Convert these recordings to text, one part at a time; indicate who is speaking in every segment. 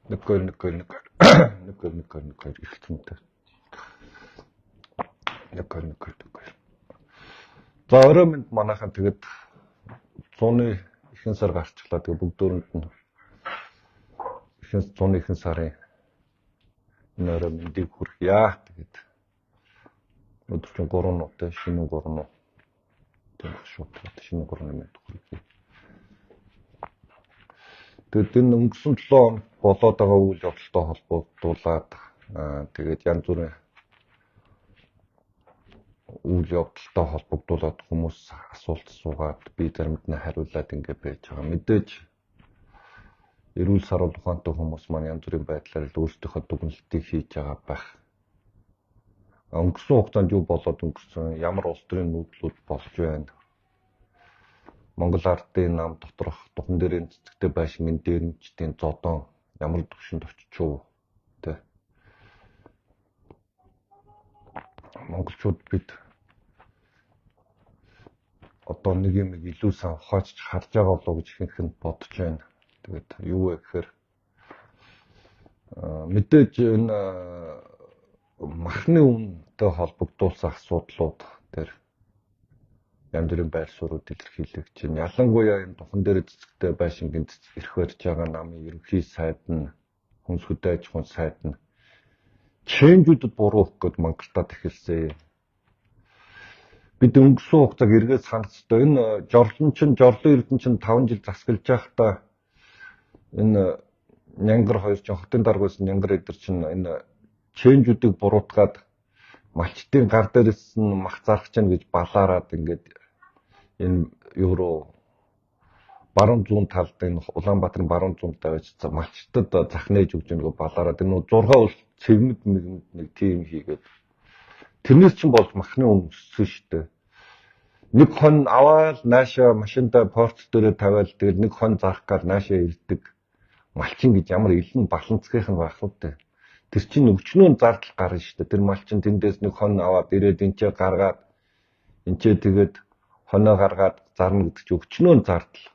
Speaker 1: Нөкөр ихтэнтэй. Нөкөр. За орой минь манайхан тэгэд 100-ны ихэнх сар гарчлаа. Тэгээ бүгдөөрэнд нь 100-ны ихэнх сарын энэ орой мэндийг хүргье. Тэгээд өдөр чинь 3 нуутай, шинэ 3 нуу. Тэгээд шууд шинэ 3 нэмэд хүргье. Тэгээд энэ өнгөрсөн 7 хоног болоод байгаа үйл явдалтай холбогдуулаад тэгээд янз бүрийн үйл явдалтай холбогдуулаад хүмүүс асуулт суугаад би заримд нь хариулаад ингэ байж байгаа. Мэдээж эрүүл сарвал ухаантай хүмүүс маань янз бүрийн байдлаар л өөрсдийнхөө дүгнэлтийг хийж байгаа байх. Өнгөрсөн хугацаанд юу болоод өнгөрсөн, ямар улс төрийн нүүдлүүд болж байна. Монгол ардын нам доторх духан дээрээ цэцэгтэй байшингийн дээрэмчдийн зодон ямар төвшөнд очичв тэ. Монголчууд бид одоо нэг юм илүү сан хооч харж байгаа болов гэж ихэнх нь бодож байна. Тэгээд юу вэ гэхээр мэдээж энэ махны үнэтэй холбогдуулсан асуудлууд тэр янз бүрийн байр суурьуд илэрхийлэгч чинь ялангуяа энэ духан дээр цэцэгтэй байшингийн цэцэг ирэх барьж байгаа намын ерөнхий сайд нь хүнс хөдөө аж ахуйн сайд нь чэнжүүдэд буруу өгөх гээд мангартаад эхэлсэн. Бид өнгөрсөн хугацааг эргээд санах хэрэгтэй. Энэ жорлон эрдэнэ чинь 5 жил засгалж байхдаа энэ Нянгар хоёр чинь хотын даргаас Нянгар эдэр чинь энэ чэнжүүдийг буруутгаад малчтын гар дээрээс нь мах зарах чинь гэж балаарад ингээд энэ евро баруун зүүн талд энэ Улаанбаатарын баруун зүүнд тавьж малчтад зах нээж өгч байгаа балаарад энэ 6 ус цэгмэд нэг тим хийгээд тэрнээс чинь болж махны үн өссөн шүү дээ. Нэг хон аваад наашаа машинда порт дээрээ тавиал тэгэл нэг хон зарах гал наашаа ирдэг малчин гэж ямар илэн баланцгийнх нь байх вэ? Тэр чинь өчнөө зардал гарна шүү дээ. Тэр малчин тэндээс нэг хон аваад ирээд энчээ гаргаад энчээ тэгээд хоноо гаргаад зарна гэдэг чинь өчнөө зардал.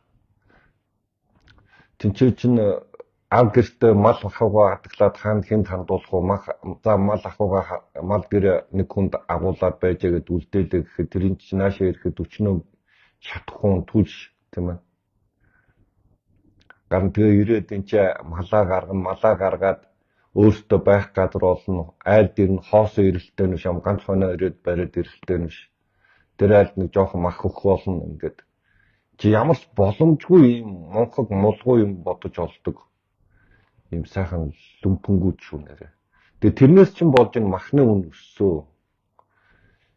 Speaker 1: Тинчээ чинь ав гэртээ мал ахуйгаа хатглаад хаанд хэнд хандуулах уу мал ахуйгаа мал гэрээ нэг хүнд агуулад байжээгээд үлдээлээ гэхэд тэрийн чинь наашаа ирэхэд өчнөө шатхуун түлш тийм ээ. Гарын тэгээ ирээд энчээ малаа гаргаад өөртөө байх газар олно айл дээр нь хоосоо ирэлттэй нь шам ганц хоноо ирээд бариад ирэлттэй нь биш. Тэр айлд нэг жоохон мах өгөх болно ингээд. Чи ямар ч боломжгүй юм монхог мулгуу юм бодож олдог. Ийм сайхан лүмпэнгүүд шүү нэрэ. Тэгээ тэрнээс чинь болж энэ махны үн өссөн.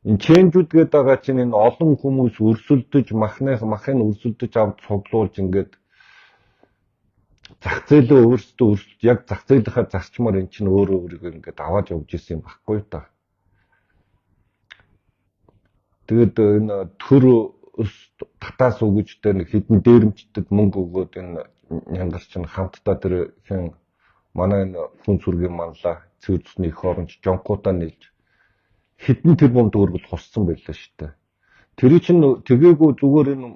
Speaker 1: Энэ чэнжүүд гээд байгаа чинь энэ олон хүмүүс өрсөлдөж махыг өрсөлдөж авч цуглуулж ингээд зах зээлээ өөрсдөө өрсөлдөж яг зах зээлийнхаа зарчмаар эн чинь өөрийгөө ингээд аваад явж исэн юм баггүй та. Тэгээд энэ төр татаас өгөжтэй нэг хідэн дээрэмчдэд мөнгө өгөөд энэ Нянгар чинь хамтдаа тэр хэн манай энэ хүн сүргийн манлаа цэвэр цусны их оронч жонкуудаа нийлж хідэн тэрбум төгрөгөд хуссан байлаа шүү дээ. Тэр чинь тэгээгүй зүгээр энэ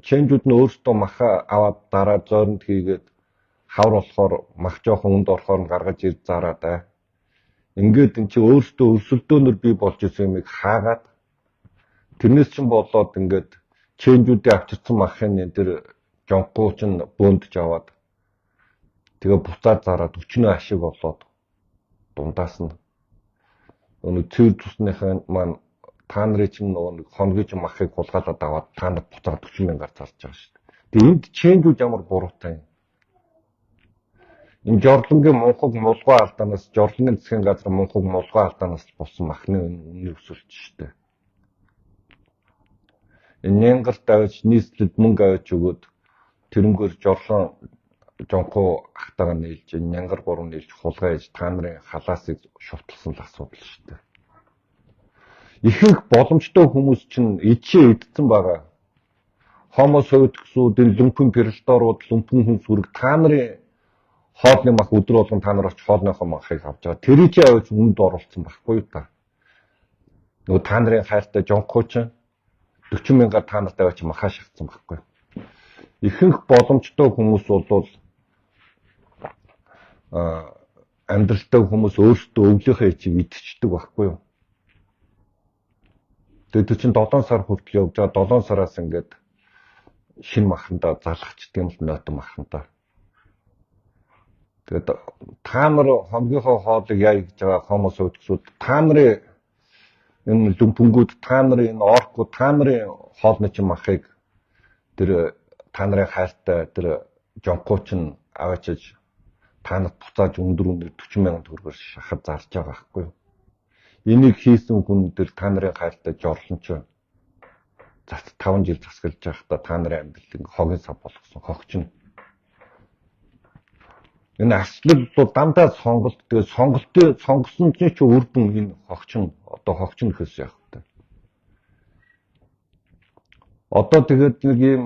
Speaker 1: чэнжүүд нь өөрсдөө маха аваад дараа зойронд хийгээд хавар болохоор мах жоохон үнд орохоор нь гаргаж ирж зараад ингээд эн чинь өөрсдөө өрсөлдөөнөр бий болж исэн юмыг хаагаад тэрнээс чинь болоод ингээд чэнжүүдээ авчирсан махын энэ жонкуу чинь бөөндж аваад тэгээ буцаад зараад өчнөө ашиг болоод дундаас нь өнөө цэвэр цусныхаа маань та нарын чинь нэг хоногийн махыг хулгайлаад аваад та нарт буцаад 40,000-аар зарж байгаа шүү дээ. Тэгээ энд чэнжүүд ямар буруутай юм. Энэ жорлонгийн мунхаг мулгуу алдаанаас жорлонгийн засгийн газар мунхаг мулгуу алдаанаас болсон махны үнийн өсөлт шүү дээ. Энэ Нянгарт авч нийслэлд мөнгө авч өгөөд тэрнгээр жорлон жонхоо ахтайгаа нийлж Нянгар 3 нийлж хулгайж та нарын халаасыг шувталсан л асуудал шүү дээ. Ихэнх боломжтой хүмүүс чинь ичээ идсэн байгаа. Homo sovieticsүүд энэ лүмпэн перелторууд лүмпэн хүн сүрэг та нарын хоолны мах өдөр болгон та нар очиж хоолныхоо махыг авч байгаа. Тэрийг чи авч үнд оруулсан байхгүй та. Нөгөө та нарын хайртай жонхоо чинь 40,000-аар та нарт авч махаа шахсан байхгүй. Ихэнх боломжтой хүмүүс бол амьдралтай хүмүүс өөрсдөө өвлийнхээ чиг идчихдэг байхгүй юу? Тэгээд тэр чинь 7 сар хүртэл явж байгаа 7 сараас ингээд шинэ махандаа залгачдаг юм л нойтон махандаа. Тэгээд та нар хомгийнхоо хоолыг яа гэж байгаа хомос өвчсүүд та нарын энэ дүмпэнгүүд та нарын энэ оркууд та нарын хоолны чинь махыг тэр та нарын хайртай тэр жонкооч нь аваачиж та нарт буцааж өндөр 40,000 төгрөгөөр шахаж зарж байгаа байхгүй юу? Энийг хийсэн хүн дээр та нарын хайртай жорлонч байна. 5 жил засгалж байхдаа та нарын амьдралыг хогийн сав болгосон хогч нь. Энэ арчлал бол дандаа сонголт. Тэгээд сонгосон чинь ч үр дүн энэ хогч нь одоо хогч нь гэхээс яах вэ? Одоо тэгээд нэг юм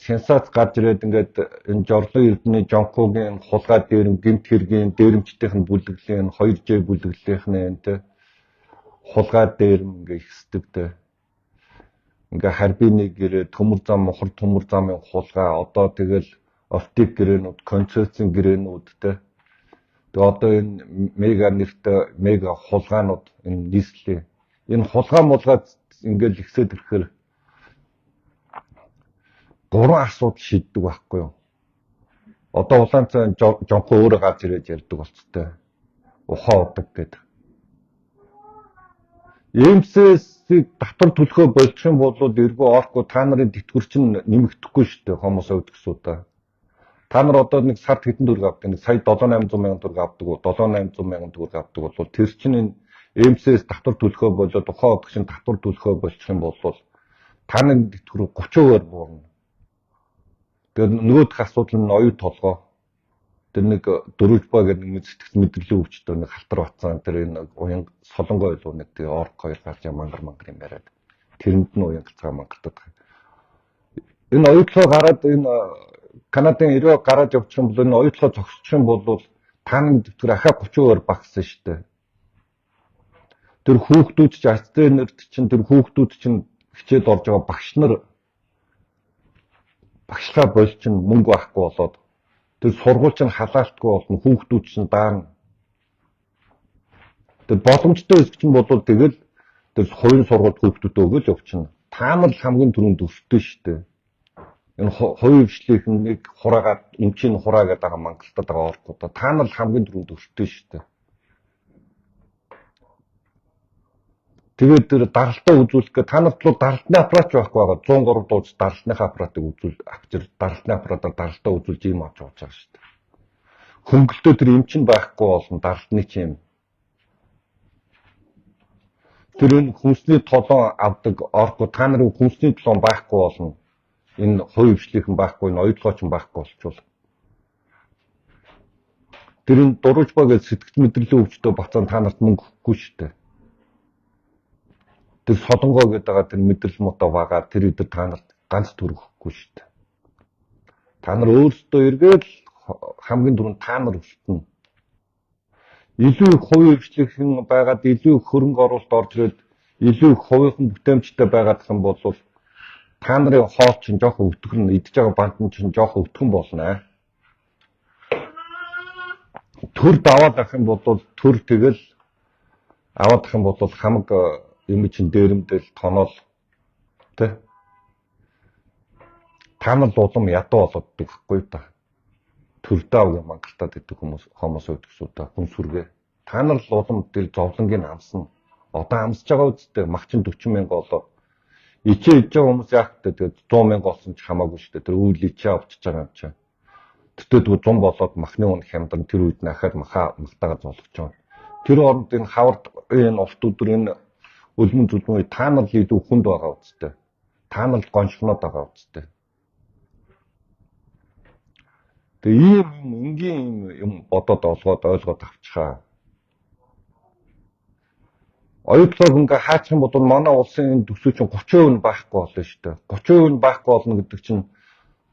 Speaker 1: сенсац гарч ирээд ингээд энэ жорлон эрдэнэ жонкогийн хулгай дээрм гэмт хэргийн дээрэмчдийнх нь бүлэглэлийн 2J бүлэглэлийнх нь хулгай дээрм ингээ ихсдэг те. Ингээ харбины гэрээ төмөр зам мохор төмөр замын хулгай одоо тэгэл оптик гэрээнүүд концертын гэрээнүүд те. Тэгээ одоо энэ мега нэртэй мега хулгаанууд энэ нийслэлийн энэ хулгай мулгаад ингээл ихсээд ирэхээр 3 асуудал шийддэг байхгүй юу? Одоо улаанцай жонко өөрөө гарч ирээд ярьдаг болцтой. Ухаа удаг гэдэг. ЕМС-ийг татвар төлөхөө болчих юм бол эргөө орко та нарын тэтгэвэр чинь нэмэгдэхгүй шүү дээ хомос өвдгсүүдээ. Та нар одоо нэг сард хэдэн төгрөг авдаг? Нэг сая 7-800 мянган төгрөг авдаг уу? 7-800 мянган төгрөг авдаг бол тэр чинь энэ ЕМС-ээс татвар төлөхөө болоод ухаа удаг чинь татвар төлөхөө болчих юм бол та нарын тэтгэвэр 30%-аар буурна. Тэгээд нөгөөх асуудал нь оюу толгой. Тэр нэг дөрвөлбаа гэдэг нэг сэтгэл мэдрэлэн өвчтөө нэг халтар батсан тэр энэ уян солонгой илүү нэг тэгээ орк хоёр гарч мангар юм яриад тэрэнд нь уян цаа мангардаг. Энэ оюутлоо гараад энэ Канадын ирээ гараад явчих юм бол энэ оюутлоо зогсчих юм бол та нар тэр ахаа 30%-аар багассан шүү дээ. Тэр хүүхдүүд ч ацтенерд чинь тэр хүүхдүүд чинь хичээд орж байгаа багш нар багшлаа болж чинь мөнгө авахгүй болоод тэр сургууль чинь халаалтгүй болно хүүхдүүд чинь даана. Тэр боломжтой хэсэг чинь бол тэгэл тэр хувийн сургуульд хүүхдүүдэд өгөөл явчихна. Та нар хамгийн түрүүнд өсдөө шүү дээ. Энэ хувийн хвшлийнхэн нэг хураагаад эмчийн хураа гэдэг байгаа мангалтад байгаа оркуудаа та нар хамгийн түрүүнд өсдөө шүү дээ. Тэгээд тэр даралтаа үзүүлэх гэ та нарт бол даралтны аппарат байхгүй байгаа. 103 дууц даралтныхаа аппаратыг авчир даралтны аппаратаар даралтаа үзүүлж ийм авч явж байгаа шүү дээ. Хөнгөлтөө тэр эмчин байхгүй болно даралтны чинь. Тэр энэ хүнсний толон авдаг орко та нарын хүнсний толон байхгүй болно. Энэ хувийн хвшлийнхэн байхгүй, энэ оюутлогооч байхгүй болчихвол. Тэр энэ дурууж байгаа сэтгэл мэдрэлийн өвчтөө бацаан та нарт мөнгө өгөхгүй шүү дээ. Тэр солонгоо гэдэг тэр мэдрэл муутай байгаа тэр өдөр та нарт ганц төгрөг өгөхгүй шүү дээ. Та нар өөрсдөө эргээд хамгийн түрүүнд та нар өсдөн. Илүү их хувийн хвшлийнхэн байгаад илүү их хөрөнгө оруулалт орж ирээд илүү их хувийнхан бүтээмжтэй байгаад юм бол та нарын хоол чинь жоохон өвтгөн идж байгаа банд чинь жоохон өвтгөн болно. Төр даваад авах юм бол төр тэгэл аваад авах юм бол хамаг юм чинь дээрэмдэл тоноол тэ та нар улам ядуу болоод байхгүй та төрдөө авах мангалтад идэх хүмүүс хомос өвдгсүүдээ хүн сүргээ та нар л улам тэл зовлонгийн амсна одоо амсж байгаа үсттэй мах чинь 40,000 болоо ичээ иж байгаа хүмүүс яах вэ тэгээд 100,000 олсон ч хамаагүй шүү дээ тэр үйл ичээ авчиж байгаа юм чинь тэгтээ 100 болоод махны үн хямдан тэр үед нахад махтагаа золгож байгаа тэр оронд энэ хавард энэ урт өдөр энэ өлмөн зүлмөө та нар л илүү хүнд байгаа үсттэй та нар л гоншгоноод байгаа үсттэй ийм энгийн юм бодоод ойлгоод авчихаа. Оюутлог ингээ хаачих юм бол манай улсын төсөө чинь 30% нь байхгүй болно шүү дээ. 30% нь байхгүй болно гэдэг чинь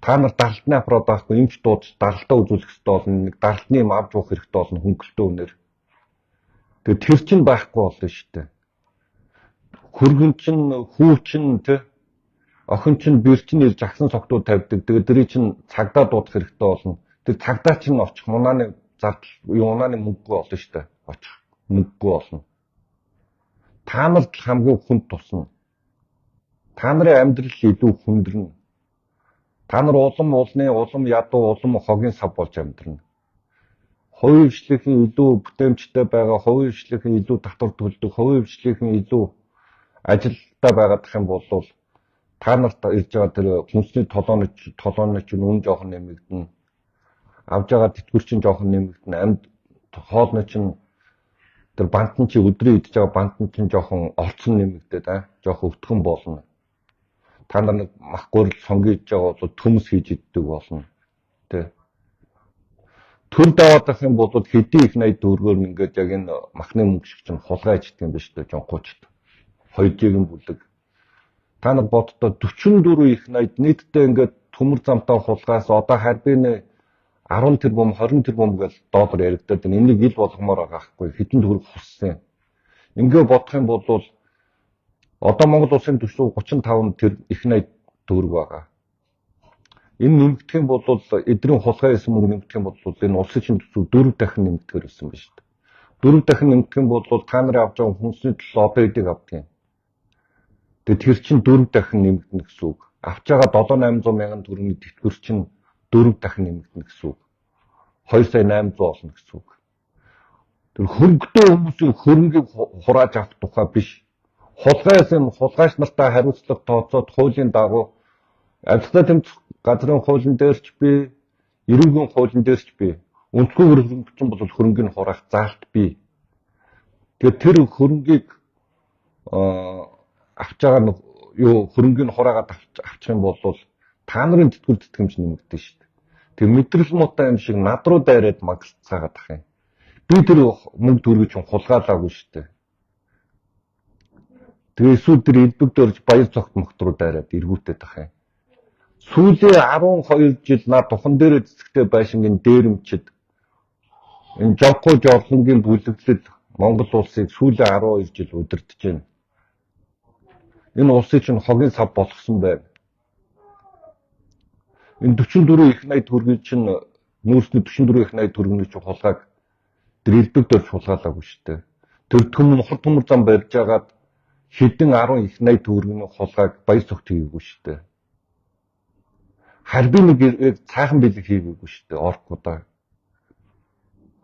Speaker 1: та нар даралтны аппарат байхгүй эмч дуудаж даралтаа үзүүлэх хэрэгтэй болно. Нэг даралтны юм авч уух хэрэгтэй болно хөнгөлтөө үнээр. Тэгээ тэр чинь байхгүй болно шүү дээ. Хөргөн чинь хүү чинь тэ охин чинь бэр чинь жагсан цогтууд тавьдаг. Тэгээ дэрий чинь цагдаа дуудах хэрэгтэй болно. Тэр цагдаа чинь очих мунааны зардал унааны мөнгөгүй болно шүү дээ. Очих мөнгөгүй болно. Та нарт хамгийн хүнд тусна. Та нарын амьдрал илүү хүндрэнэ. Та нар улам ядуу, улам хогийн сав болж амьдрна. Хувийн хвшлийн илүү бүтээмжтэй байгаа, хувийн хвшлийн илүү татвар төлдөг, хувийн хвшлийн илүү ажилтай байгаадах юм бол та нарт ирж байгаа тэр хүнсний толооны чинь үн жоохон нэмэгдэнэ. Авж байгаа тэтгэвэр чинь жоохон нэмэгдэнэ. Амьд хоолны чинь тэр бантан чи өдрөө идж байгаа бантан чинь жоохон орцсон нэмэгдээд жоохон өвтгөн болно. Та нар нэг мах гурил сонгиж байгаа бол төмс хийж иддэг болно. Тэ. Төр даваадах юм бол хэдий их 80 төгрөгөөр ингээд яг энэ махны мөнгө шиг чинь хулгай ичдэг юм биш үү жонхуучд. 2 жигийн бүлэг. Та нар боддоо 44 их 80 нийтдээ ингээд төмөр замтай хулгаас одоо харбины 10 тэрбум 20 тэрбум гэж доллар яригдаад байна. Энийг ил болгомоор байгаа хгүй хэдэн төгрөг хуссан. Ингээ бодох юм бол одоо Монгол улсын төсөв 35 тэр их 80 төгрөг байгаа. Энэ нэмэгдэх юм бол эдрийн хулгай хийсэн мөнгө нэмэгдэх юм бол энэ улсын чинь төсөв 4 дахин нэмэгдэхэр байсан байна шүү дээ. 4 дахин нэмэгдэх юм бол та нарын авч байгаа хүнсний төлөө одоо эдийг авдаг юм. Тэгээд тэр чинь 4 дахин нэмэгдэнэ гэсэн үг. Авч байгаа 7-800 мянган төгрөгийн тэтгэвэр чинь 4 дахин нэмэгдэнэ гэсэн үг. 2,800,000 болно гэсэн үг. Тэр хөрөнгөтэй хүмүүсийн хөрөнгийг хурааж авах тухай биш. Хулгайч нартай хариуцлага тооцоод хуулийн дагуу авилгатай тэмцэх газрын хуулийн дээрч би, эрүүгийн хуулийн дээрч би, өнцгөө хөрөнгөчсөн бол хөрөнгийг хураах заалт бий. Тэгээд тэр хөрөнгийг авч байгаа хөрөнгийг хураагаад авчих юм бол та нарын тэтгэвэр тэтгэмж нэмэгдэн шүү дээ. Тэр мэдрэл муутай юм шиг над руу дайраад магцаагаад ах юм. Би тэр мөнгө төгрөг чинь хулгаалаагүй шүү дээ. Тэгээ эсвэл тэр элбэгдөрж баяр цогт могт руу дайраад эргүүтээд ах юм. Сүүлийн 12 жил над тухан дээр цэцэгтэй байшингийн дээрэмчид энэ жонхоо жорлонгийн бүлэглэл Монгол улсыг сүүлийн 12 жил удирдах байна. Энэ улсыг чинь хогийн сав болгосон байна. Энэ 44 их 80 төгрөгийн чинь нүүрсний 44 их 80 төгрөгийн чинь хулгайг тэр элбэгдөрж хулгаалаагүй шүү дээ. Тэр төмөр зам барьж агаад хэдэн 10 их 80 төгрөгийн хулгайг баяр цогт хийгээгүй шүү дээ. Харбин нэг цаахан бэлэг хийгээгүй шүү дээ. Оркуудаа.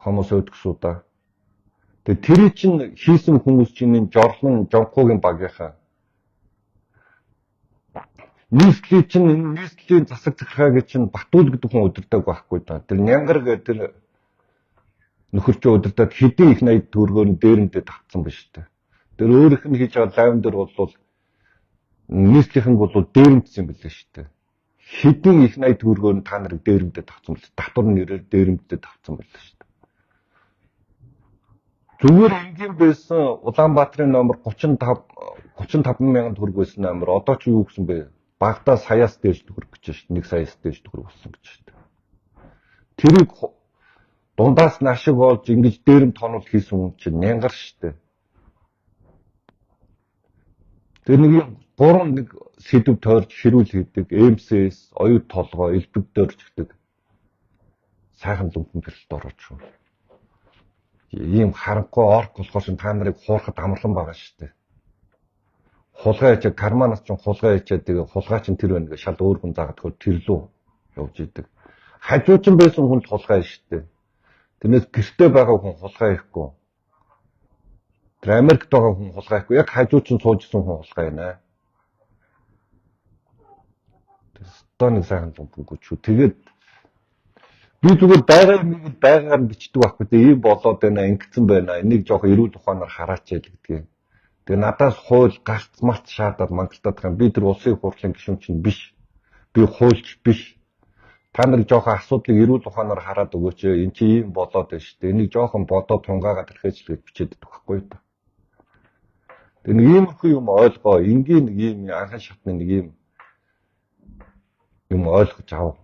Speaker 1: Хомос өдгсүүдаа. Тэгээ тэр чинь хийсэн хүмүүс чинь энэ жорлон жонхоогийн багийнхаа нийслэлийн засаг захиргааг чинь Батүл гэдэг хүн удирдаг байхгүй да. Тэр Нянгар гэдэг тэр нөхөрчөө удирдаад хэдийн их 80 төгрөгөөр дээрэмдээ тавцсан ба шүү дээ. Тэр өөрийнх нь хийж байгаа лайвн дээр бол нийслэлийнх нь бол дээрэмдсэн юм билээ шүү дээ. Хэдийн их 80 төгрөгөөр та нарыг дээрэмдээ тавцсан билээ. Татвар нэрээр дээрэмдээ тавцсан билээ шүү дээ. Зүгээр энгийн байсан Улаанбаатарын номер 35 мянган төгрөг байсан номер одоо ч юу гэсэн бэ? Багтаа саяас дээж төгрөг гэж шүү дээ. 1 саяас дээж төгрөг болсон гэж шүү дээ. Тэрийг дундаас нашиг олж ингэж дээрэм тонол хийсэн хүн чинь Нянгар шүү дээ. Тэр нэг сэдв тойрч хэрүүл хийдэг, МСС, оюут толгой, элбэгдөрж гэдэг сайхан дүнхэн гэрэлд орооч шүү. Ийм харанхуй орк болохоор та нарыг хуурахад амарлан байгаа шүү дээ. Хулгай хийж карманаас ч хулгай хийчээд тэгээ хулгай чинь тэр байна гэж шал өөр хүн заагаад тэр лүү явж идэг. Хажуучин байсан хүнд хулгай шүү дээ. Тэрнээс гэртээ байгаа хүн хулгай хийхгүй. Тэр Америкт байгаа хүн хулгай хийхгүй. Яг хажуучин суужсэн хүн хулгай байна. Тэр нэг сайхан дүнхэнгүй шүү. Тэгээд би зүгээр байгаар нь бичдэг байхгүй. Ийм болоод байна, ингэсэн байна. Энийг жоох эрүүл ухаанаар хараач гэдгийг. Тэгээ надаас хууль гарц марц шаардаад мангалтаад байгаа. Би тэр улсын хурлын гишүүн чинь биш. Би хуульч биш. Та нар жоохон асуудлыг эрүүл ухаанаар хараад өгөөч. Энд чи ийм болоод байна шүү дээ. Энийг жоохон бодоод тунгаагаад ирэхэж л гэж бичээд байдаг байхгүй та. Тэгээ нэг иймэрхүү юм ойлгоо. Энгийн нэг ийм анхан шатны нэг ийм юм ойлгож ав.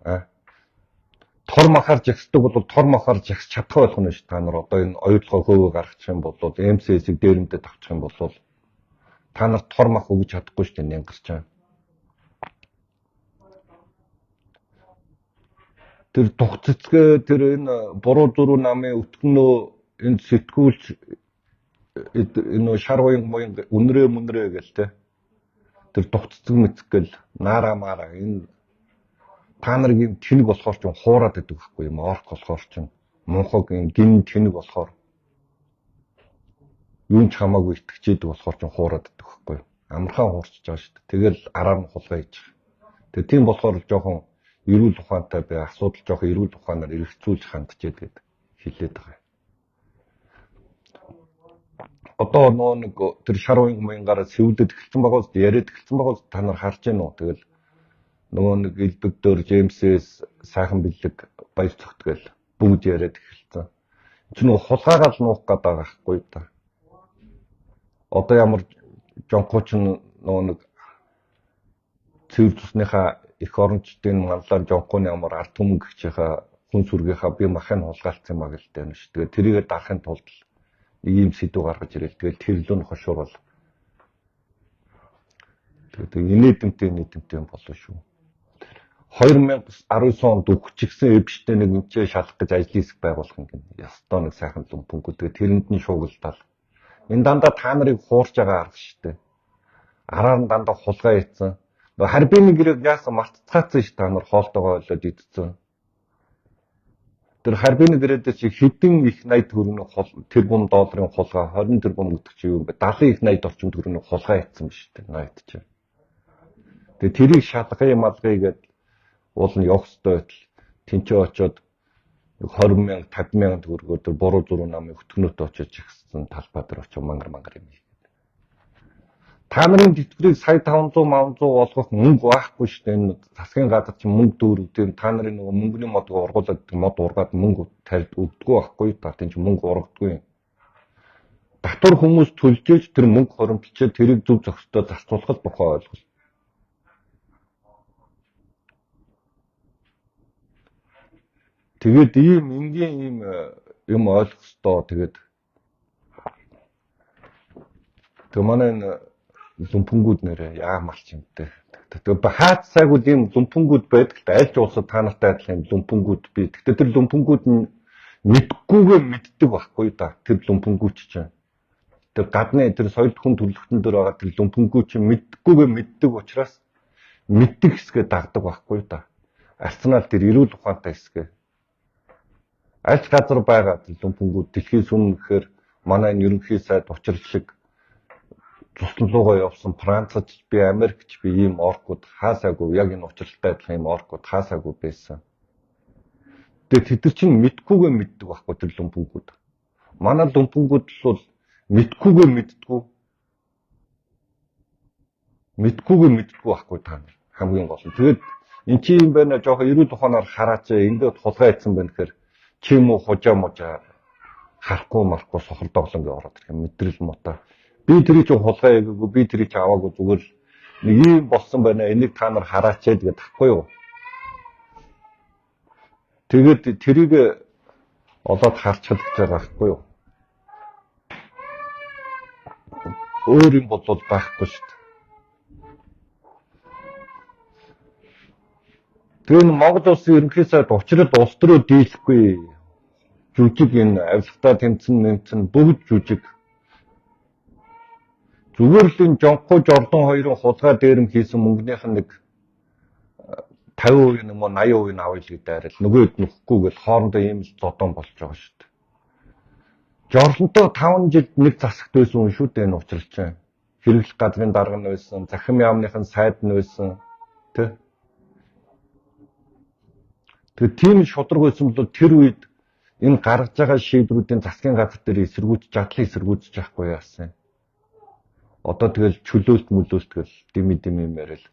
Speaker 1: Тор махаар жагсдаг бол тор махаар жагс чадах байх нь шүү. Та нар одоо энэ оюутлогоо хөөгөө гаргачих юм бол МСС-ийг дээрэмдээ тавчих юм бол та нар тор мах өгж чадахгүй шүү дээ Нянгарч. тэр дух цэцгээ тэр энэ буруу зуруу намын өтгөнөө энэ сэтгүүлч энэ шар уян үнрээ мөнрээ гэл те тэр дух цэцэг мэцгэл наара мара энэ та нарыг юм тэнэг болохоор ч хуураад байдаг байхгүй юм орк болохоор ч мунхаг юм гин тэнэг болохоор юун ч хамаагүй итгэжээдэг болохоор ч хуураад байдаг байхгүй амархан хуурчж байгаа шүү дээ тэгэл араар нь хулгай хийж тэгээ тийм болохоор жоохон эрүүл ухаантай бай асуудал жоохон эрүүл ухаанаар эргэцүүлж хандчихэд гээд хэлээд байгаа. Одоо нэг тэр шар уянгараа сэвлэд эхэлсэн байгаа үст яриад эхэлсэн байгаа үст та нар харж байна уу? Тэгэл нөгөө нэг элбэгдөр Джеймсээс сайхан бэлэг баяр цогтгөл бүгд яриад эхэлсэн. Чи нөгөө хулгайгаал нуух гээд байгаа байхгүй да. Одоо ямар жонхооч нөгөө нэг цэвэр цусныхаа их орончдын манлаар жонхооны ямар ард түмэн гихчийнхаа хүн сүргийнхаа би махын хулгайлцсан маг л дээ шүү. Тэгээ тэрийгээ дарахын тулд ийм сэдв гаргаж ирэл. Тэгэл тэрлүүн хошуурал. Тэгээ инээдэмтэй юм болов шүү. 2019 онд өгчихсэн эвчтэй нэг энэ шалах гэж ажлын хэсэг байгуулах юм гин. Ястаа нэг сайхан лүмпөнгөө тэгээ тэрэнд нь шуугилдал. Энэ дандаа та нарыг хуурж байгаа арга шүү дээ. Араар нь дандаа хулгай хийцэн. Харбины гэрэг яасан мартцгаацсан шүү та нар хоолтойгоо олоод идсэн. Тэр харбины гэрээдээ чи хэдэн их 80 төгрөгийн тэрбум долларын хулгай 20 тэрбум гэдэг чи юу юм бэ? 70 их 80 орчим төгрөгийн хулгай хийцэн биш үү? 80 чи. Тэгээ тэрийг шалгая малгая гэдэг уул нь явах ёстой байтал тэнцээ очоод 20,000 50,000 төгрөгөөр тэр буруу зуруу намын өтгөнөд очиж ихсэн талбай дээр очиж мангар юм. Та нарын тэтгэврийг сая 500 олгох мөнгө байхгүй шүү дээ. Энэ засгийн газар чинь мөнгө дүүргдэг. Та нарын нөгөө мөнгөний модыг ургуулад мод ургаад мөнгө тарьд өгдөггүй байхгүй. Та тийм чинь мөнгө ургадаггүй. Татвар хүмүүс төлжээж тэр мөнгө хоримтлчээ тэрийг зөв зохистой зарцуулах тухай ойлголт. Тэгээд ийм энгийн юм ойлгох ёстой. Тэгээд манай энэ лүмпэнгүүд нэрээ яамарч юмтэй. Тэгээ хаац сайгууд ийм лүмпэнгүүд байдаг л аль ч улсад та нартай адилхан лүмпэнгүүд бий. Тэгтээ тэр лүмпэнгүүд нь мэдгүйгээ мэддэг байхгүй да. Тэр лүмпэнгүүч чинь. Тэр гадны тэр соёл хүн төрөлхтөн дээр байгаа тэр лүмпэнгүүч чинь мэдгүйгээ мэддэг учраас мэддэг хэсгээ дагдаг байхгүй да. Арсенал тэр эрүүл ухаантай хэсгээ. Аль ч газар байгаа тэр лүмпэнгүүд дэлхийс өмнө гэхээр манай энэ ерөнхий сайд учирчлаг туслалуугаа явсан Францч би Америкч би ийм оркууд хаасаагүй яг энэ учралтай адилхан ийм оркууд хаасаагүй байсан. Тэгээд тэд чинь мэдгүйгээ мэддэг байхгүй тэр лүмпэнгүүд. Манай лүмпэнгүүд л бол мэдгүйгээ мэддэггүй байхгүй та нар хамгийн гол нь. Тэгээд эн чи юм байна жоохон эрүүл ухаанаар хараач ингээд хулгай хийсэн байна гэхээр чи юм уу хужаа можаа харахгүй сохор доглонгийн ороод ирэх мэдрэл мотоо. Би тэрийг ч хулгай хийгээгүй, би тэрийг ч аваагүй зүгээр нэг юм болсон байна. Энийг та нар хараач гэдэг тахгүй юу? Тэгээд тэрийг олоод харчихад гэж байгаа байхгүй юу? Өөр юм бол байхгүй шүү дээ. Тэгээ Монгол улсын ерөнхий сайд учрал улс төрөө дийлэхгүй. Жүжиг энэ авилгатаа тэмцэн бүгд жүжиг. Зүгээр л энэ жонхоо жорлон хоёрын хулгай дээрм хийсэн мөнгөнийх нь нэг 50% юм уу 80% авъя л гэдэг арил нөгөөд нөхгүй гэл хоорондоо ийм л зодон болж байгаа шүү дээ. Жорлонтой 5 жил нэг засагт байсан хүн шүү дээ энэ учрал чинь. Хэрэглэх газрын дарга нь байсан, захим яамныхын сайд нь байсан, тэ. Тэгээ тийм шудраг байсан бол тэр үед энэ гаргаж байгаа шийдвэрүүдийн засгийн газар дээр задлан эсэргүүцэж байхгүй яасан. Одоо тэгэл чөлөөлт тэгэл дими мэрэл.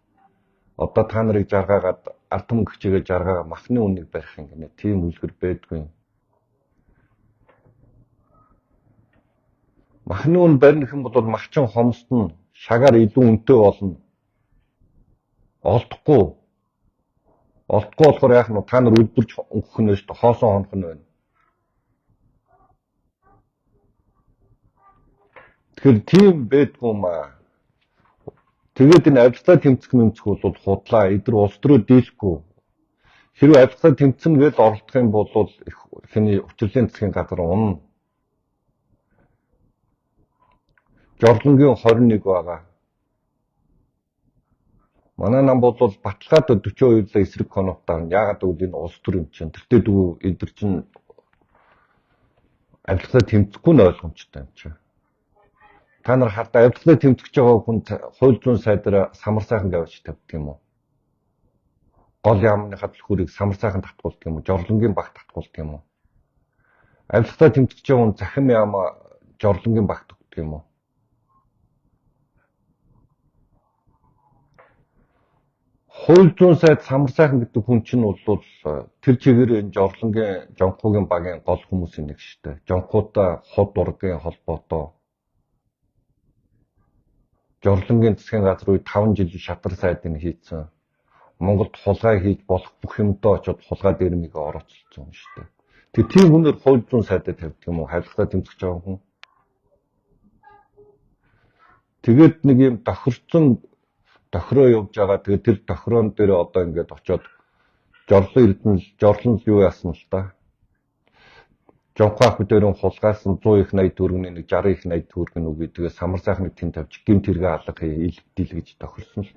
Speaker 1: Одоо та нарыг жаргаагаад ард түмэн гिचээгээ жаргаагаа махны үннийг барих юм гинэ. Тийм үлгэр байдгүй. Махны үн барих юм бол махчин хомсдно, шагаар илүү үнэтэй болно. Олдохгүй болохоор яах нь та нар үлдэрч өнгөх нь шүү дээ. Хоосон хонох нь байна. Тэгэхээр тийм байдгүй маа. Тэгээд энэ авилгатаа тэмцэх бол худлаа. Эдгээр улс төрөө дийлэхгүй. Хэрвээ авилгасаа тэмцэн гэж оролдох юм бол ихний учрлын засгийн газар унна. Жорлонгийн 21 байгаа. Манай нам бол баталгаад 42-ла эсрэг конотаа яагаад гэвэл энэ улс төр юм чинь. Тэртээ дүү эдгэр чинь авилгасаа тэмцэхгүй нь ойлгомжтой юм чинь. Та нар хардаа авилгасаа тэмцэж байгаа хүн хууль зүйн сайдаар самар сайхан гавьж тавьдаг юм уу? Гол яамны хадлахүрийг самар сайхан татгуулдаг юм уу? Жорлонгийн багт татгуулдаг юм уу? Авилгасаа тэмцэж байгаа хүн захим яамаа жорлонгийн багт өгдөг юм уу? Хууль зүйн сайд самар сайхан гэдэг хүн чинь бол тэр чигээр энэ жорлонгийн жонхуугийн багийн гол хүмүүсийн нэг шүү дээ. Жонхуудаа хот ургийн холбоотой жорлонгийн засгийн газар үе 5 жил шатар сайдыг хийцэн. Монголд хулгай хийж болох бүх юмдоо очоод хулгай дээрмийг орооцолцсон юм шүү дээ. Тэг тийм хүнээр хууль зүйн сайдад тавьдаг юм уу? Авилгасаа тэмцэж байгаа хүн. Тэгээд нэг юм тохироо явж байгаа. Тэгээд тэр тохироон дээр одоо ингээд очоод жорлон юу яасан л та. Жонхоо ах бидэрэн хулгайсан 100 их 80 төгрөгийн нэг 60 их 80 төгрөг нүг тэгээд самар сайхныг тэнд тавьж гимт хэрэг алга илбдил гэж тохирсон л.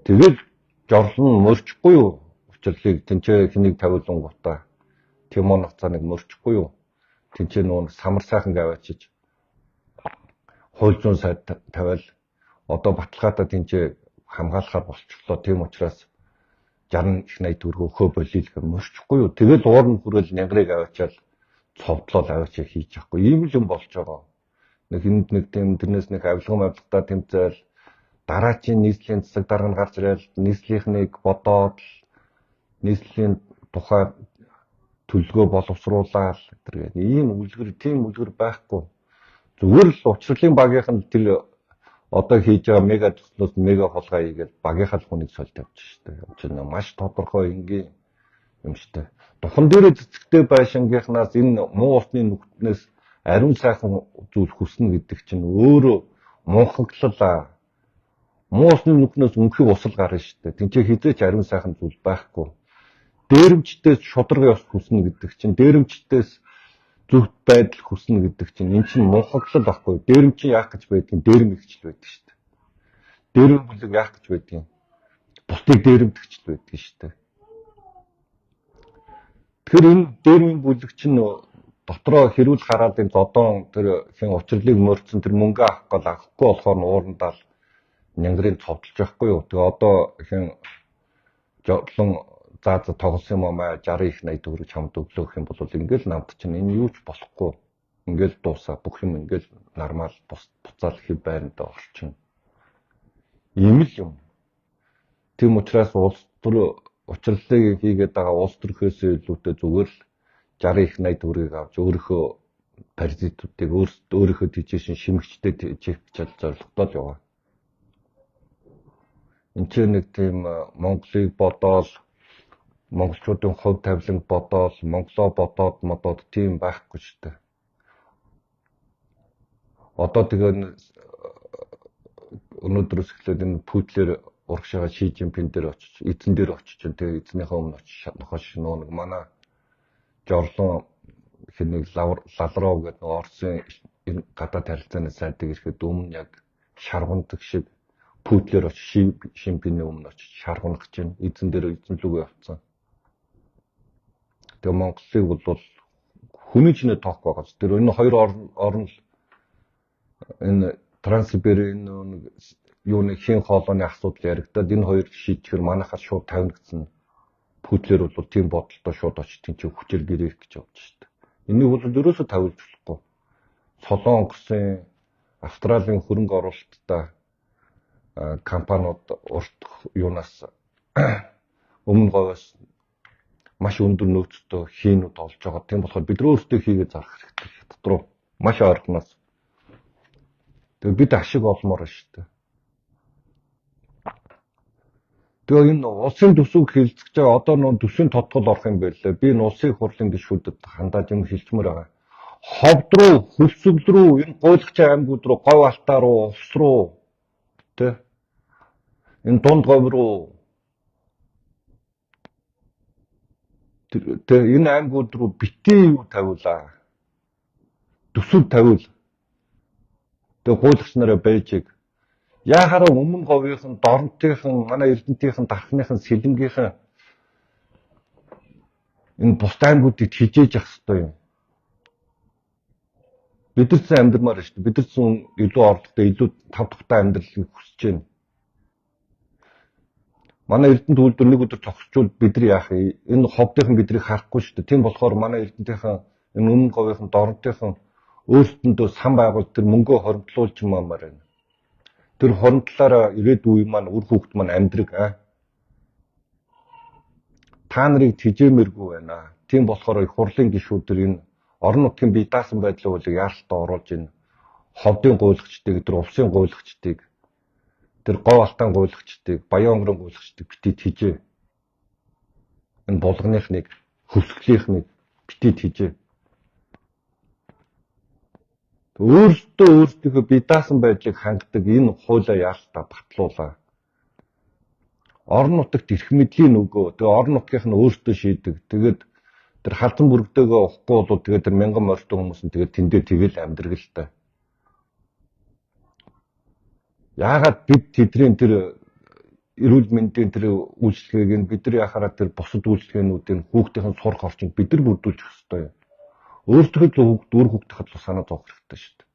Speaker 1: Тэгээд жорлон мөрчихгүй юу? Учрлыг тэнцээ хэнийг тавиулан гутаа. Тимон нуцааныг мөрчихгүй юу? Тэнцээ нүүн самар сайхан гавьяачиж хууль зүйн сайд тавиал одоо баталгаатаа тэнцээ хамгаалахаар болчихлоо. Тийм учраас 60 их 80 төгрөг өгөө болийл гэх мөрчихгүй юу? Тэгэл уурн хүрэл нянгарыг аваачаал цовдлол аваачаа хийж явахгүй. Ийм л юм болж байгаа. Нэг тийм тэрнээс нэг авилгатаа тэмцээл дараачийн нийслэлийн засаг дарга нь гарч ирэл нийслэлийнхнийг бодоод нийслэлийн тухай төлөвлөгөө боловсруулаад гэдэг ийм тийм үлгэр байхгүй. Зүгээр л учрлын багийнх нь тэр одоо хийж байгаа мега төслөөс мега хулгай хийгээд багийнхаа хүнийг соль тавьчих штэ. Учир нь маш тодорхой энгийн юм штэ. Духан дээр цэцэгтэй байшингийнхнаас энэ муу усны нүхтнээс ариун сайхан зүйл хүснэ гэдэг чинь өөрөө мунхаглалаа. Муу усны нүхнээс өнхөв усал гарна штэ. Тинчээ хизээч ариун сайхан зүйл байхгүй. Дээрэмчтээс шударга ёс хүснэ гэдэг чинь дээрэмчтээс зөвхт байдал хүснэ гэдэг чинь эн чинь мунхаглал байхгүй. Дээрэмч чинь яах гэж байдгийг дээрэм ихчл байдаг штэ. Дээрэм бүлэг яах гэж байдгийг бусдыг дээрэмдэгчл байдаг штэ. Тэгэхээр энэ дээрмийн бүлэг чинь дотроо хэрүүл хараалын зодон тэр хин учрлыг мөрцөн тэр мөнгө авахгүй болохоор уурандаа нянгарыг цовдлж байхгүй юу. Тэгээ одоо хин жодлон за тоглосон юм аа 60 их 80 төгрөг чамд өглөөх юм бол ингээл намд чинь энэ юу ч болохгүй. Ингээл дуусаа бүх юм ингээл нормал буцаал хэв байрандаа орчин. Ийм л юм. Тийм учраас улс төр учрлыг хийгээд байгаа улс төрхөөс илүүтэй зүгээр л 60 их 80 төгрөгийг авч өөрийнхөө паразитуудыг өөрийнхөө тийчээшин шимэгчтэй чивчэл зорилготол яваа. Энд чинь нэг тийм Монголыг бодоол монголчуудын хувь тавиланг бодоол Монголоо бодоод тийм байхгүй шүү дээ. Одоо тэгээ өнөөдрөөс эхлээд энэ Путлер урагшаага Ши Жинпин дээр очиж эзэн дээр очиж тэгээ эзнийхээ өмнө очиж нохош нэг манай жорлон хэнийг лалров гэдэг Орсын гадаад харилцааны сайдыг ирэхэд өмнө яг шаргундаг шиг Путлер очиж Ши Жинпиний өмнө очиж шаргунах чинь эзэн дээр эзэн лүгөө авцсан. Тэгээ Монголыг бол хүний чинээ тоохгүй байгаа. Тэр энэ хоёр орн л энэ Транссиберийн юуны хийн хоолойны асуудал яригадад энэ хоёр шийдэхээр манайхаас шууд тавигдсан. Путлер бол тийм бодолтой шууд очиж тийч хүчээр гэрэх гэж явж штэ. Энийг бол ерөөсөө тавилж болохгүй. Солонгосын Австралийн хөрөнгө оруулалттай компаниуд урт юунаас өмнө говьос маш өндөр нөөцтэй хийнүүд олж байгаа. Тийм болохоор бид өөрсдөө хийгээ зарах хэрэгтэй. Хятад руу маш ойрхоноос. Тэгээ бид ашиг олмоор байна шүү дээ. Тэгээ энэ улсын төсөвг хилцэж байгаа одоо нөө төсвийн тодгол орох юм байлаа. Би энэ улсын хурлын гишүүдэд хандаад юм хэлчмээр байгаа. Ховд руу, хөлсөг рүү, энэ гуйлгч аймагуд руу, говь алтаа руу, ус руу тэ энэ дунд говь руу Тэгээ энэ аймагуд руу битээ юу тавиулаа. Төсөв тавиул. Тэгээ гуйлагч нараа байж яахаараа өмнө говийн дорнотын манай эрдэнтийн дархныхан сэлэнгийнхэн энэ бус аймагуудыг хижээж явах хэрэгтэй юм. Бид нар ч амьдрмаар шүү дээ. Бид нар ч илүү орлоготой, илүү тав тухтай амьдралыг хүсэж байна. Манай эрдэнэт үйлдвэр нэг өдөр зогсчвол бид нар яах вэ? Энэ ховдынхан биднийг харахгүй шүү дээ. Тийм болохоор манай эрдэнтийнхэн энэ өмнө говийн дорнотынхан өөрсдөндөө сан байгуул тэр мөнгөө хоримтлуулж маамаар байна. Тэр хоримтлаараа ирээдүйн маань үр хүүхэд маань амьдрэг та нарыг тижээмэргүй байна. Тийм болохоор их хурлын гишүүдэр энэ орон нутгийн бие даасан байдлын хуулийг яаралтай оруулж ийн ховдын гуйлагчдыг, тэр улсын гуйлагчдыг, тэр говь алтан гуйлагчдыг, баян өнгөрөн гуйлагчдыг битээ тижээ. Энэ булганыхныг, хөвсгөлийнхныг битээ тижээ. Өөртөө бие даасан байдлыг хангадаг энэ хуулиа яаралтай батлуулаа. Орон нутагт эрх мэдлийн өгөө. Тэгээ орон нутгийнх нь өөртөө шийдэг. Тэгээд тэр халдсан бүрэгдээгөө уухгүй бол тэгээд тэр мянган морьтой хүмүүс нь тэгээд тэндээ тэгэл амьдрэг л та. Яагаад бид тэдний тэр эрүүл мэндийн тэр үйлчлэгийг нь бид нар яхаараа тэр бусад үйлчлэгээнүүдийн хүүхдийн сурах орчинд бид нар бүрдүүлж өгөх ёстой юм. Өөртөө л үр хүүхдийн л санаа зовох хэрэгтэй шүү дээ.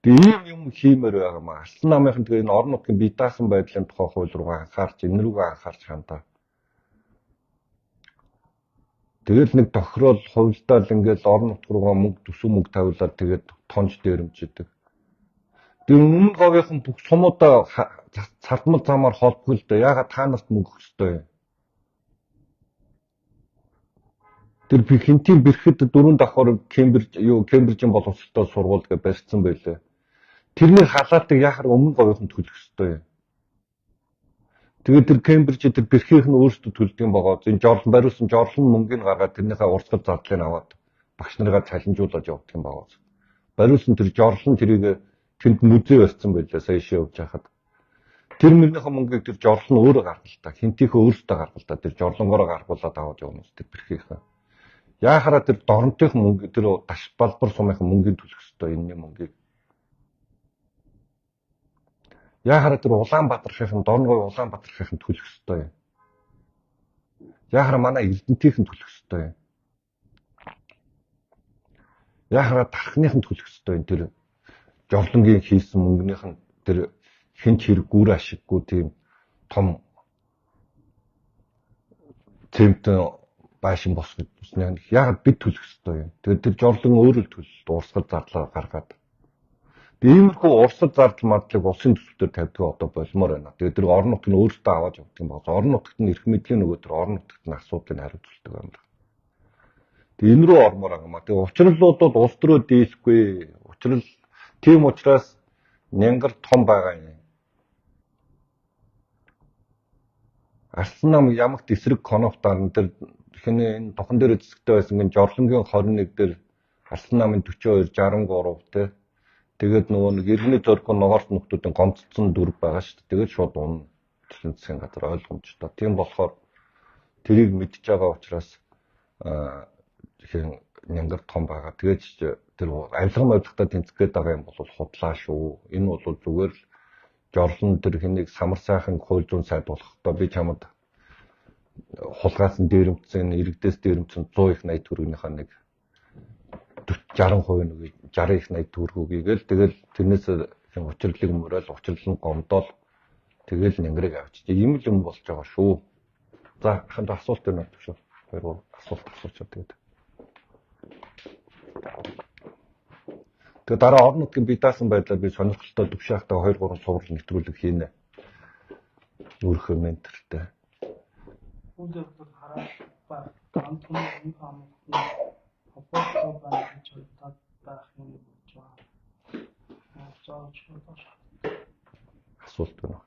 Speaker 1: Тэгээ ийм юм хиймээр байгаа маа. Алсан намынхан тэгээ энэ орон нутгийн бие даасан байдлын тухай хууль руугаа анхаарч, энэ рүүгээ анхаарч хандаа. Тэгэл нэг тохирол хувилдаал ингээл орон нутг руугаа мөнгө төсөв мөнгө тавиулаад тэгээд тонж дээрэмжидэг. Тэр өмнө говийнхан бүх сумуудаа цардмал замаар холбох л да. Яагаад та нарт мөнгө өгөх ёстой юм? Тэр би хинтийн бэрхэд 4 давхар Кембрижийн боловсролтой сургууль гэж барьсан байлээ. Тэрний халаатыг яхаар өмнө говийнхан төлөх ёстой юм. Тэгээд тэр Кембрижийн тэр бэрхийнх нь өөрсдөө төлдөг юм байгаа. Энэ жорлон бариулсан жорлон мөнгөний гаргаад тэрнийхээ урсгал зардлыг аваад багш нарыгаа цалинжуулаад явуулдаг юм байгаа. Бариулсан тэр жорлон тэрийг тэнд музей барьсан байлаа сая шээ явж хахад. Тэр мөрнийхөө мөнгийг тэр жорлон өөрөө гаргалтай. Хинтийнхээ өөрсдөө гаргалтай. Тэр жорлонгороо гаргуулад аваад явна тэр бэрхийнхэн. Яахаараа тэр дорнотын мөнгө тэр даш балбар сумынхан мөнгөний төлөх ёстой энэний мөнгийг. Яахаараа тэр Улаанбаатархын Дорноговь Улаанбаатархын төлөх ёстой юм. Яахаараа манай эрдэнтийнхэн төлөх ёстой юм. Яахаараа дархныхан төлөх ёстой юм. Тэр жорлонгийн хийсэн мөнгөнийх нь тэр хинч хэрэг гүр ашиггүй тийм том цемтэн баашин босгож үснэ. Яагаад бид төлөх ёстой юм. Тэгээд тэр жорлон өөрөө төлөлт урсгал зарлаа гаргаад. Иймэрхүү урсгал зардал мардлыг улсын төсвөөр тавьдаг одоо болмоор байна. Тэгээд тэр орон нутг нь өөртөө аваад явдаг юм байна. Орон нутгт нь эрх мэдлийн нөгөө тэр орон нутгт нь асуудлыг хариуцуулдаг юм байна. Тэгээд энэ рүү ормоор байгаа юм. Тэгээд учрлууд бол улс төрөө дийлэхгүй. Тийм учраас нянгар том байгаа юм. Алсан нам ямагт эсрэг коноптаар нь тэр хинэ энэ тохон дээр зэсгтэй байсан гэн жорлонгийн 21 дээр алсан намын 42 63 те. Тэгээд нөгөө нэг иргэний зорилго ногоорт нөхдүүдийн гомцсон дүрэг байгаа шүү дээ. Тэгээд шууд унна. Тэсний засгийн газар ойлгомжтой. Тийм болохоор тэрийг мэдж байгаа учраас хин нянгар том байгаа. Тэгээд тэр авилгын авилгатай тэнцэх гээд байгаа юм бол худлаа шүү. Энэ бол зүгээр л жорлон тэр хэнийг самар сайхан хууль зүйн сайд болохдоо би чамд хулгайсан дээрэмцэн иргэдээс дээрэмцэн 100 их 80 төгрөгийнхаа нэг 60% нэг 60 их 80 төгрөгөгийг тэгэл тэрнээс учрлыг мөрөөл учрлын гомдоол тэгэл нянгарыг авчиж ийм л юм болж байгаа шүү. За ханд асуулт байна уу шүү. Хоёр асуулт асуучаад тэгээд. Тэгээд дараа орон нутгийн бие даасан байдлаар би сонирхолтой төвшаахтай 2 3 сурвал нэвтрүүлэг хийнэ. Өөрхөн менталтай.
Speaker 2: Үндэ хараа ба ганцхан юм хаппаа байна гэж боддог байх юм болж байна.
Speaker 1: Асуулт байна.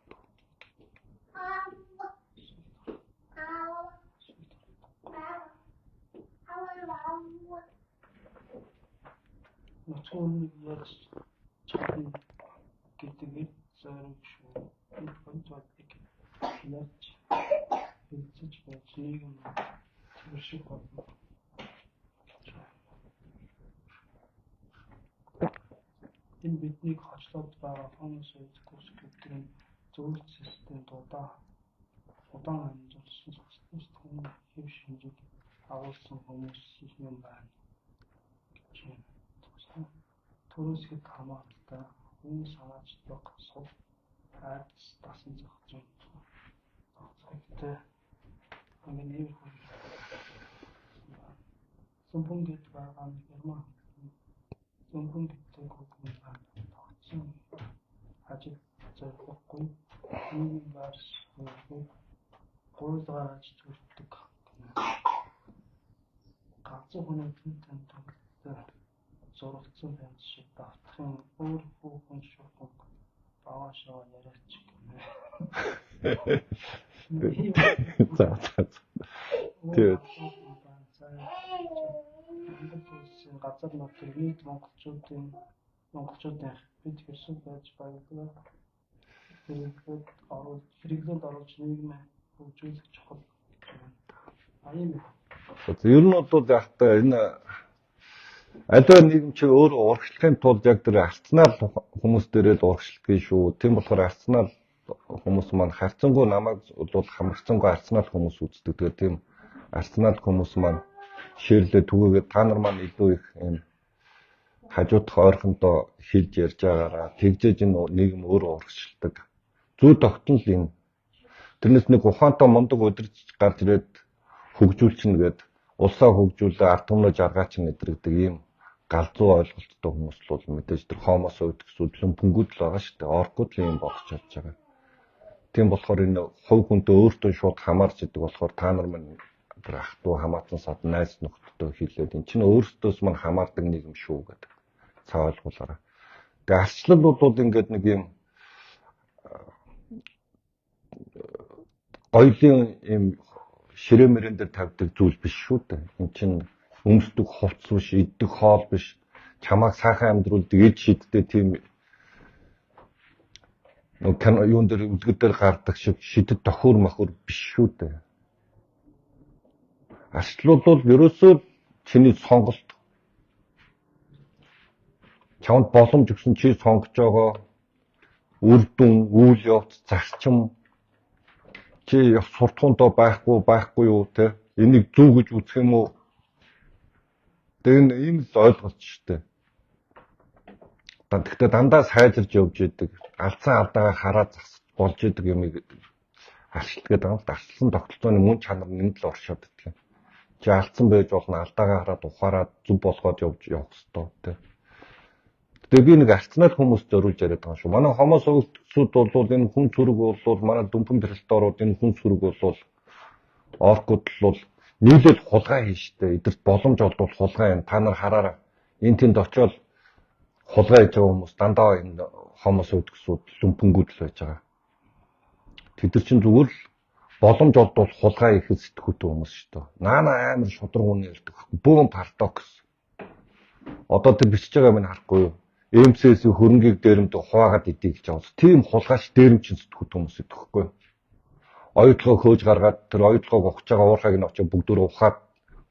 Speaker 2: Начон яаж чад гэдэг зэрэг шүү. Энэ контракт яаж хэлцэж байж нэг юм. тэр шиг болно. Энэ биднийг хочлоод байгаа Homo erectus гэдэг нь зөвлөлт системд удаан амьдарсан сэтгэл хэв шинжийг агуулсан хүмүүс юм байна гэж байна. Төрөөс хэд хамааралтай хүн санаачлаг сул айдас дасан зохицсон. Зохицтой нэг сумбун гэдэг байгаа нь герман сумбун гэдэг үг нь тогтсон ажил зорилгогүй нэг барс гойдгаарч төрдөг. Ганцхан хүний тэмдэг зурагцсан байц шиг давтахын өөр хүн шуурхан баашаа яриач гэнэ. Тэгээд газар нутгийн нийт монголчуудын бид хэрсэн байж баярлалаа. Хэрэглээд оруулж нийгмээ хөгжүүлэх чухал.
Speaker 1: Ер нь бол яг та энэ аливаа нийгэм чи өөрөө урагшлахын тулд яг тэр арцнаал хүмүүс дээрээ л урагшилдаг шүү. Тийм болохоор арцнаал хүмүүс маань харцангуй намайг бол хамарцангуй арцнаал хүмүүс үздэг. Тэгээд тийм арцнаал хүмүүс маань ширлээ түгээгээд та нар маань илүү их юм хажуудах ойрхондоо хэлж ярьж байгаараа тэгжээж энэ нийгэм өөрөө урагшилдаг. Зүй тогтнол юм. Тэрнээс нэг ухаантай мундаг өдөрч гарч ирээд хөгжүүлчихнэ гээд улсаа хөгжүүлээ ард түмнөө жаргаач нэдрэгдэг ийм галзуу ойлголттой хүмүүс л бол мэдээж тэр Homo erectus lumpunguд л байгаа шүү дээ. Оркууд л юм болгож чадж байгаа. Тийм болохоор энэ хувь хүнтэй өөртөө шууд хамаарч идэг болохоор та нар минь тэр ах トゥ хамаатан сад найз нөхдөдөө хэлээд эн чинь өөртөөс мань хамаардаг нийгэм шүү гэдэг цаа ойлгуулаарай. Тэгээ арчлал бол ингээд нэг юм гоёлын юм ширээ мөрөн дээр тавьдаг зүйл биш шүү дээ. Эн чинь өмсдөг хувцс биш, иддэг хоол биш, чамааг сайхан амьдруулдаг эд шидтэй тийм юун дээр үлгэр дээр гардаг шиг шидэд тохиур махур биш шүү дээ. Арчлал бол ерөөсөө чиний сонголт. Чамд боломж өгсөн чи сонгож байгаа үр дүн, үйл явц, зарчим чи суртахуундоо байхгүй юу те энийг зөв гэж үзэх юм уу? Тэгээ ийм л ойлголт шүү дээ. Гэхдээ дандаа сайжирж явж идэг, алдсан алдаагаа хараад засаж болж идэг юмыг арчлал гэдэг юм л дарслан тогтолцооны мөн чанар нэнд л оршоод идэх юм. Чи алдсан байж болно, алдаагаа хараад ухаарад зөв болгоод явах ёстой те. Тэгээ би нэг арцнаад хүмүүс зориулж яриад байгаа шүү. Манай Homo erectus бол энэ хүн цүрэг бол манай дүмпэн престарууд энэ хүн цүрэг бол оркууд бол нийлээд хулгай хийжтэй. Эдэрт боломж олдвол хулгай юм. Та нар хараарай. Энэ тэнд очиод хулгай хийж байгаа хүмүүс дандаа энэ Homo erectus дүмпэнгүүд л байж байгаа. Тэд нар чинь зүгээр л боломж олдвол хулгай хийхэд сэтгүүтэй хүмүүс шүү дээ. Наана амар шудраг хүн ярьдаг. Бөөн парадокс. Одоо тэр бичиж байгаа минь харахгүй юу? МСС хөрөнгийг дээрэмд хуваагаад идэе гэж байгаа. Тийм хулгайч дээрэмчин сэтгүүт хүмүүс идэхгүй. Оюутлогоо хөөж гаргаад тэр оюутлогоо ухаж байгаа уурхайг нь очиж бүгдөө ухаад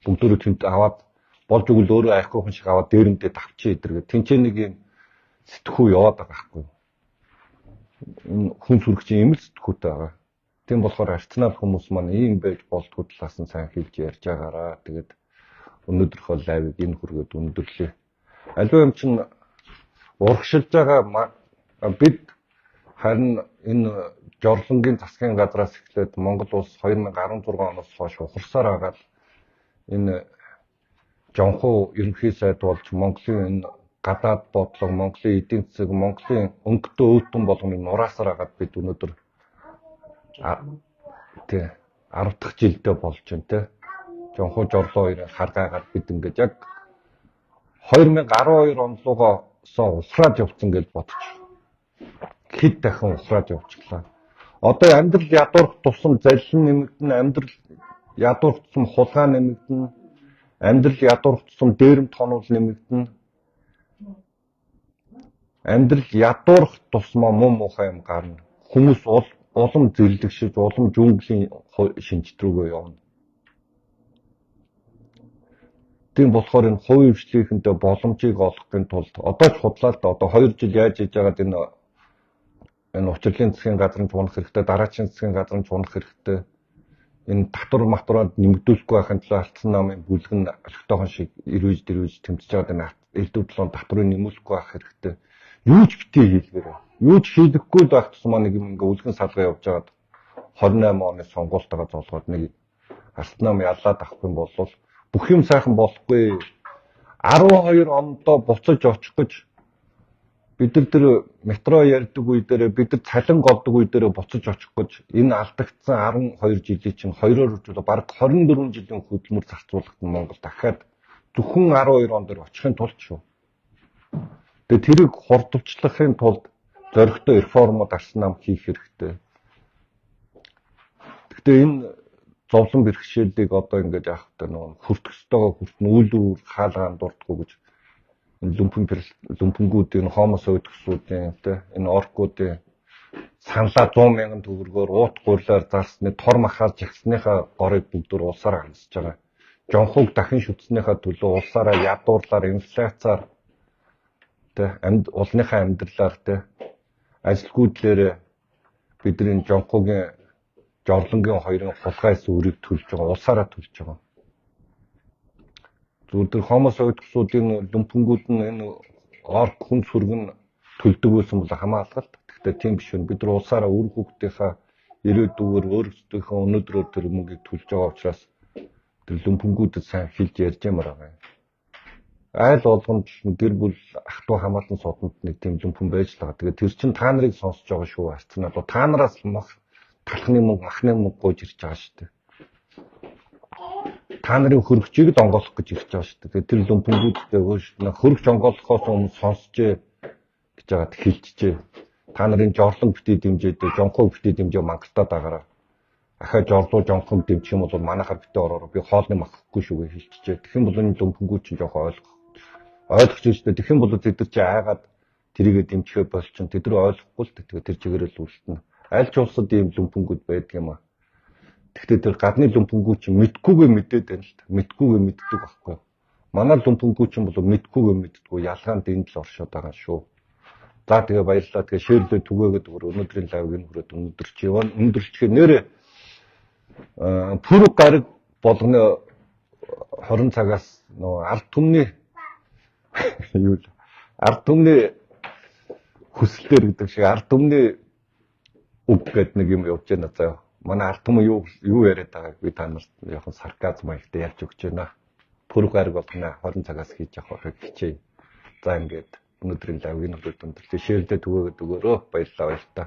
Speaker 1: бүгдөө тэнд аваад болж өгөл өөрөө айхгүй хүн шиг аваад дээрэмдээ давчээ идэргээ. Тинчээ нэг юм сэтгүү яваад байгаа байхгүй. Энэ хүн сүргчийн юм л сэтгүүтэй байгаа. Тийм болохоор арцнаал хүмүүс маань ийм байж болдгоо талаас нь сайн хэлж ярьж байгаараа. Тэгээд өнөөдрийнхөө лайвыг энэ хүргээд өндөрлөө. Аливаа юм чинь урагшилж байгаа бид харин энэ жорлонгийн засгийн газраас эхлээд Монгол улс 2016 оноос хойш ухарсаар агаад энэ жонхоо ерөнхий сайд болж Монголын энэ гадаад бодлого, Монголын эдийн засаг, Монголын өнгөтэй өөтөн болгоныг нураасаар агаад бид өнөөдөр 10 дахь жилдээ болж байна те. Жонхоо жорлоо хоёрыг харгаагаад бид ингээд яг 2012 оноосоо ухраад явцсан гэж бодчих. Хэд дахин ухраад явчихлаа. Одоо амьдрал ядуурх тусам заллин нэмэгдэн, амьдрал ядуурх тусам хулгай нэмэгдэн, амьдрал ядуурх тусам дээрэмт хонол нэмэгдэн. Амьдрал ядуурх тусмаа муу муухай юм гарна. Хүмүүс улам зэлдэгшиж, улам жүнглийн шинжт рүүгээ явна. Тийм болохоор энэ хувийн хвшлийнхэнтэй боломжийг олохын тулд одоо ч худлаа л да одоо 2 жил яаж хийж байгаад энэ учрлын засгийн газар нь чунах хэрэгтэй, дараачийн засгийн газар нь чунах хэрэгтэй. Энэ татвар матураад нэмэгдүүлэхгүй байхын тулд алдсан намын бүлгэн олигтойхон шиг ирвэж тэмцэж байгаа энэ элдв талын татварыг нэмүүлэхгүй байх хэрэгтэй. Юу ч битгий хийлгээрэй. Юу ч хийлгэхгүй л байх тусмаа нэг юм ингээ үлгэн салгаа явж байгаад 28 оны сонгуультайгаа золгоод нэг алдсан нам ялаад авах юм бол бүх юм сайхан болохгүй. 12 ондоо буцаж очих гэж бид нар тэр метро ярьдаг үе дээр бид нар цалин голдог үе дээр буцаж очих гэж энэ алдагдсан 12 жилийн чинь 2-оор үржүүлээ бараг 24 жилийн хөдөлмөр зарцуулахад Монгол дахиад зөвхөн 12 он дээр очихын тулд шүү. Тэгээ тэрийг хурдвчлахын тулд зоригтой реформод арсан нам хийх хэрэгтэй. Гэхдээ энэ зовлон бэрхшээлийг одоо ингэж яах вэ нөө хүртэх ёстойгоо хүртэн үйлдвэр хаалгаан дурдахгүй гэж lumpunгуудын хомо сойдгсуудын энэ оркуудын саналаа 100 мянган төгрөгөөр уут гурлаар зарсны тор махаар жагсныхаа горыг бүгдээр улсаараа хансаж байгаа. Жонхог дахин шүтснийхаа төлөө улсаараа ядуурлаар инфляцаар улныхаа амьдралаар ажилгүйдлэр бидний жонхогийн жорлонгийн хоёрын хулгайс үрийг төлж байгаа улсаараа төлж байгаа. Зүгээр хомо сойдгсуудын lumpunгууд нь энэ орк хүн сүргэн төлдөг байсан бол хамаалгалт. Гэхдээ тийм биш вэ. Бид нар улсаараа үр хүүхдийнхаа ирээдүгээр өөрсдийнхөө өнөөдрөөр тэр мөнгийг төлж байгаа учраас тэр lumpunгуудад сайн хэлж ярьж ямар байгаа юм. Айл болгонд гэр бүл ах トゥ хамаатан содонд нэг тийм lumпун байж л байгаа. Тэгээд тэр чин та нарыг сонсож байгаа шүү. Арцнаа та нараас талхны мөнгө, махны мөнгө гойж ирж байгаа шүү дээ. Та нарын хөрөгчийг л онгоолох гэж ирж байгаа шүү дээ. Тэр lumpunгуудтай хөрөгч онгоолохоос өмнө сонсчээ гэж яагаад хэлчихжээ. Та нарын жорлон битээ дэмжээд, жонхог битээ дэмжээ мангалтаад байгаараа. Ахаа жорлоо жонхог дэмжих юм бол манайхаар битээ ороороо би хоолны махахгүй шүү гэж хэлчихжээ. Тэгэх юм бол энэ lumpunгууд чинь жоохон ойлгох зүйлтэй. Тэгэх юм бол тэд нар чи айгаад тэрийгэ дэмжихээ болчихно. Тэд нар ойлгохгүй л тэр чигээрэл үлдэнэ. Аль ч улсад ийм lumpunгууд байдаг юм аа. Гэхдээ тэр гадны lumpunгууд чинь мэдгүйгээ мэдээд байна л та. Мэдгүйгээ мэддэг байхгүй. Манай lumpunгууд чинь бол мэдгүйгээ мэддэггүй ялгаанд энд л оршоод байгаа шүү. За тэгээ баярлалаа. Тэгээ шеэрлээ түгээгээд өнөөдрийн лайвыг энэ хүрээд өндөрлж явна. Өндөрлчихээ нэрээ пүрэг гараг болгоно 20 цагаас нөө ард түмний юу л ард түмний хүслээр гэдэг шиг ард түмний үг гэдэг нэг юм явж байна заа. Манай ард түмэн юу яриад байгааг би та нарт яг сарказм маягтай ярьж өгч байна. Пүрэг гараг болгоно 20 цагаас хийж явахыг хичээе. За ингээд өнөөдрийн лайвыг энэ хүрээд өндөрлөө. Шеэрлээ түгээгээд өгөөрөө баярлалаа баяр та.